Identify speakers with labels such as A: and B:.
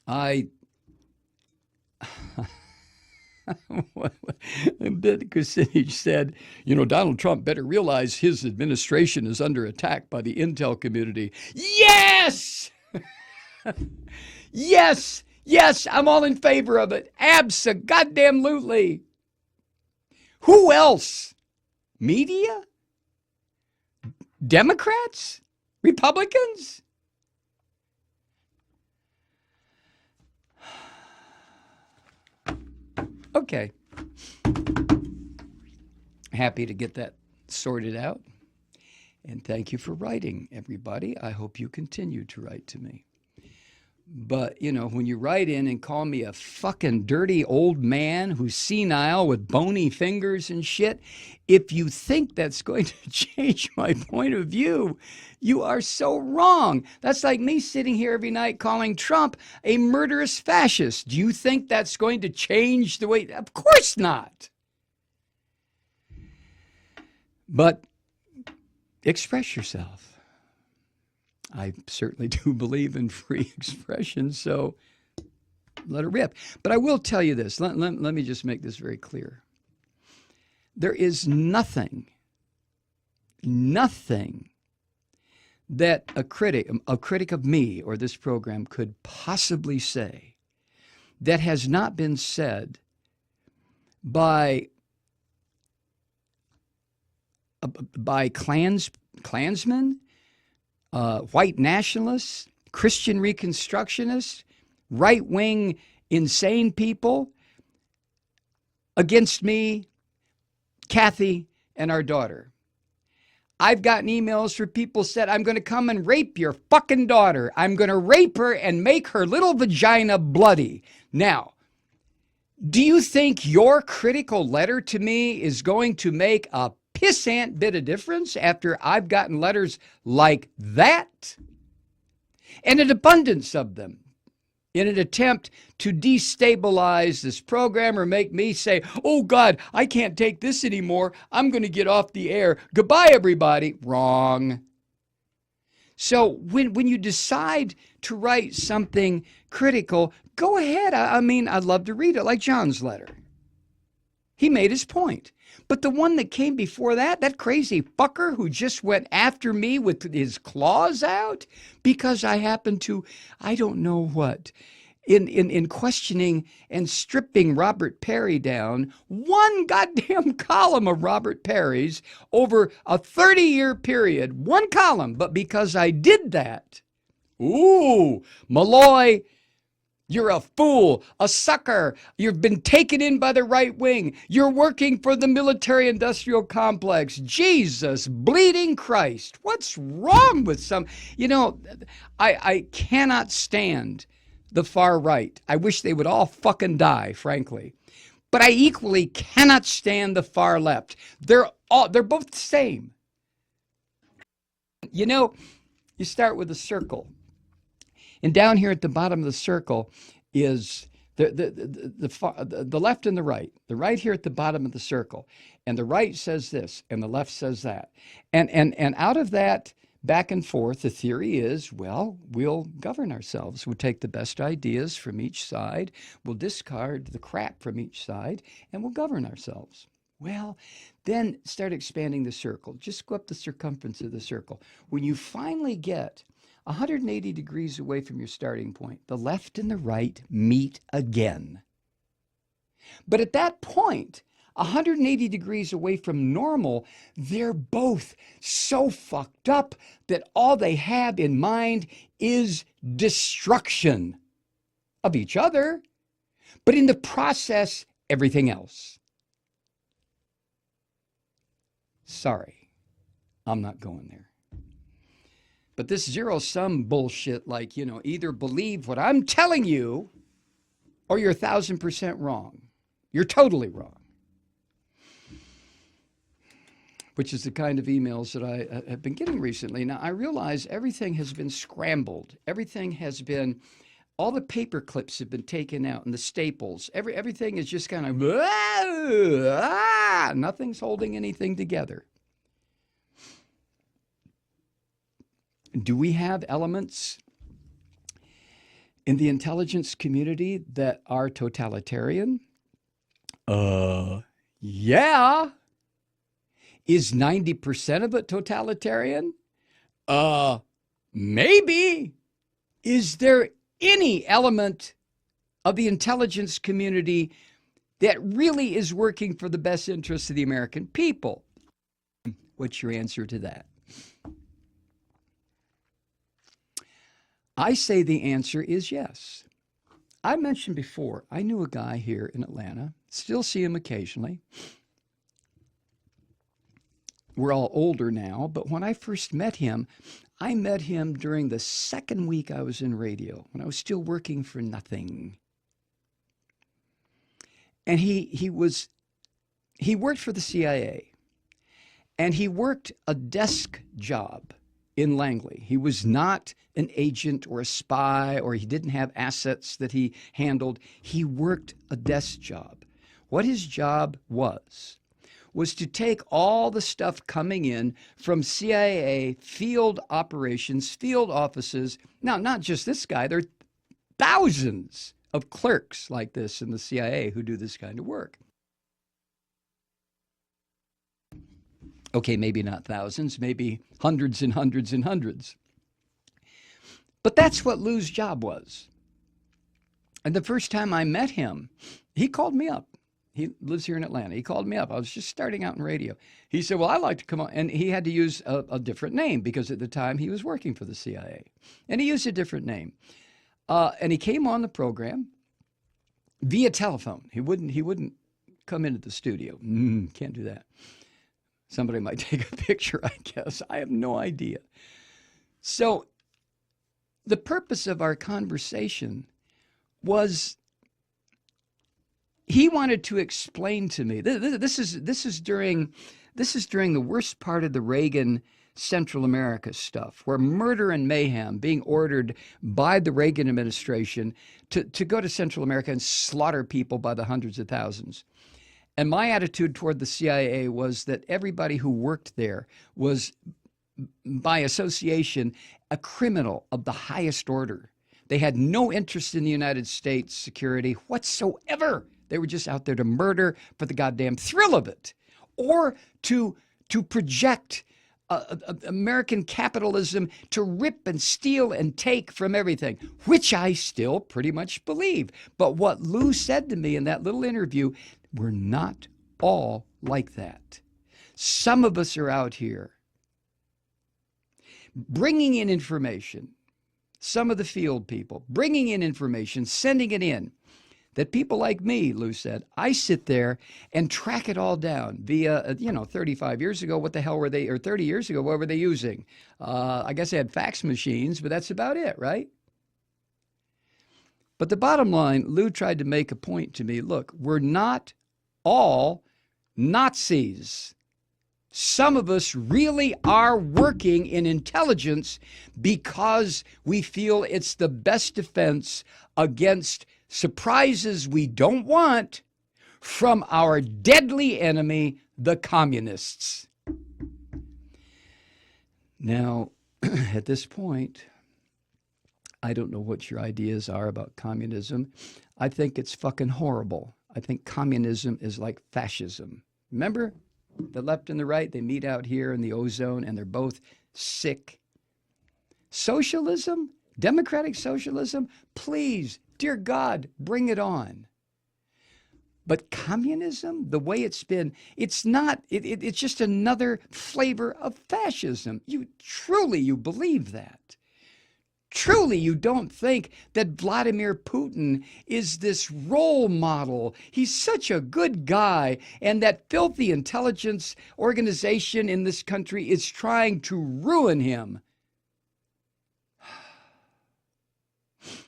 A: I Ben Kucinich said, Donald Trump better realize his administration is under attack by the intel community. Yes! Yes! Yes, I'm all in favor of it. Abso-goddamn-lutely. Who else? Media? Democrats? Republicans? Okay. Happy to get that sorted out. And thank you for writing, everybody. I hope you continue to write to me. But, when you write in and call me a fucking dirty old man who's senile with bony fingers and shit, if you think that's going to change my point of view, you are so wrong. That's like me sitting here every night calling Trump a murderous fascist. Do you think that's going to change the way? Of course not. But express yourself. I certainly do believe in free expression, so let it rip. But I will tell you this. Let me just make this very clear. There is nothing that a critic of me or this program could possibly say that has not been said by Klansmen, white nationalists, Christian Reconstructionists, right-wing insane people against me, Kathy, and our daughter. I've gotten emails where people said, I'm going to come and rape your fucking daughter. I'm going to rape her and make her little vagina bloody. Now, do you think your critical letter to me is going to make a pissant bit of difference after I've gotten letters like that? And an abundance of them in an attempt to destabilize this program or make me say, oh God, I can't take this anymore. I'm going to get off the air. Goodbye, everybody. Wrong. So when you decide to write something critical, go ahead. I mean, I'd love to read it, like John's letter. He made his point. But the one that came before that crazy fucker who just went after me with his claws out because I happened to, I don't know what, in questioning and stripping Robert Perry down, one goddamn column of Robert Perry's over a 30-year period, one column, but because I did that, ooh, Malloy, you're a fool, a sucker. You've been taken in by the right wing. You're working for the military-industrial complex. Jesus, bleeding Christ. What's wrong with some? I cannot stand the far right. I wish they would all fucking die, frankly. But I equally cannot stand the far left. They're both the same. You start with a circle. And down here at the bottom of the circle is the left and the right. The right here at the bottom of the circle. And the right says this, and the left says that. And out of that back and forth, the theory is, well, we'll govern ourselves. We'll take the best ideas from each side. We'll discard the crap from each side, and we'll govern ourselves. Well, then start expanding the circle. Just go up the circumference of the circle. When you finally get 180 degrees away from your starting point, the left and the right meet again. But at that point, 180 degrees away from normal, they're both so fucked up that all they have in mind is destruction of each other, but in the process, everything else. Sorry, I'm not going there. But this zero-sum bullshit, like, either believe what I'm telling you or you're 1,000% wrong. You're totally wrong. Which is the kind of emails that I have been getting recently. Now, I realize everything has been scrambled. Everything has been, all the paper clips have been taken out and the staples. Everything is just kind of, nothing's holding anything together. Do we have elements in the intelligence community that are totalitarian? Yeah. Is 90% of it totalitarian? Maybe. Is there any element of the intelligence community that really is working for the best interests of the American people? What's your answer to that? I say the answer is yes. I mentioned before, I knew a guy here in Atlanta, still see him occasionally. We're all older now, but when I first met him, I met him during the second week I was in radio, when I was still working for nothing. And he worked for the CIA, and he worked a desk job in Langley. He was not an agent or a spy, or he didn't have assets that he handled. He worked a desk job. What his job was to take all the stuff coming in from CIA field operations, field offices. Now, not just this guy, there are thousands of clerks like this in the CIA who do this kind of work. Okay, maybe not thousands, maybe hundreds and hundreds and hundreds. But that's what Lou's job was. And the first time I met him, he called me up. He lives here in Atlanta. He called me up. I was just starting out in radio. He said, well, I'd like to come on. And he had to use a different name because at the time he was working for the CIA. And he used a different name. And he came on the program via telephone. He wouldn't come into the studio. Can't do that. Somebody might take a picture, I guess. I have no idea. So the purpose of our conversation was he wanted to explain to me. This is during the worst part of the Reagan Central America stuff, where murder and mayhem being ordered by the Reagan administration to go to Central America and slaughter people by the hundreds of thousands. And my attitude toward the CIA was that everybody who worked there was, by association, a criminal of the highest order. They had no interest in the United States security whatsoever. They were just out there to murder for the goddamn thrill of it, or to project American capitalism, to rip and steal and take from everything, which I still pretty much believe. But what Lou said to me in that little interview, we're not all like that. Some of us are out here bringing in information, some of the field people, bringing in information, sending it in, that people like me, Lou said, I sit there and track it all down via, 35 years ago, what the hell were they, or 30 years ago, what were they using? I guess they had fax machines, but that's about it, right? But the bottom line, Lou tried to make a point to me. Look, we're not all Nazis. Some of us really are working in intelligence because we feel it's the best defense against surprises we don't want from our deadly enemy, the communists. Now, at this point, I don't know what your ideas are about communism. I think it's fucking horrible. I think communism is like fascism. Remember, the left and the right, they meet out here in the ozone and they're both sick. Socialism, democratic socialism, please, dear God, bring it on. But communism, the way it's been, it's not, it's just another flavor of fascism. You believe that. Truly, you don't think that Vladimir Putin is this role model. He's such a good guy, and that filthy intelligence organization in this country is trying to ruin him.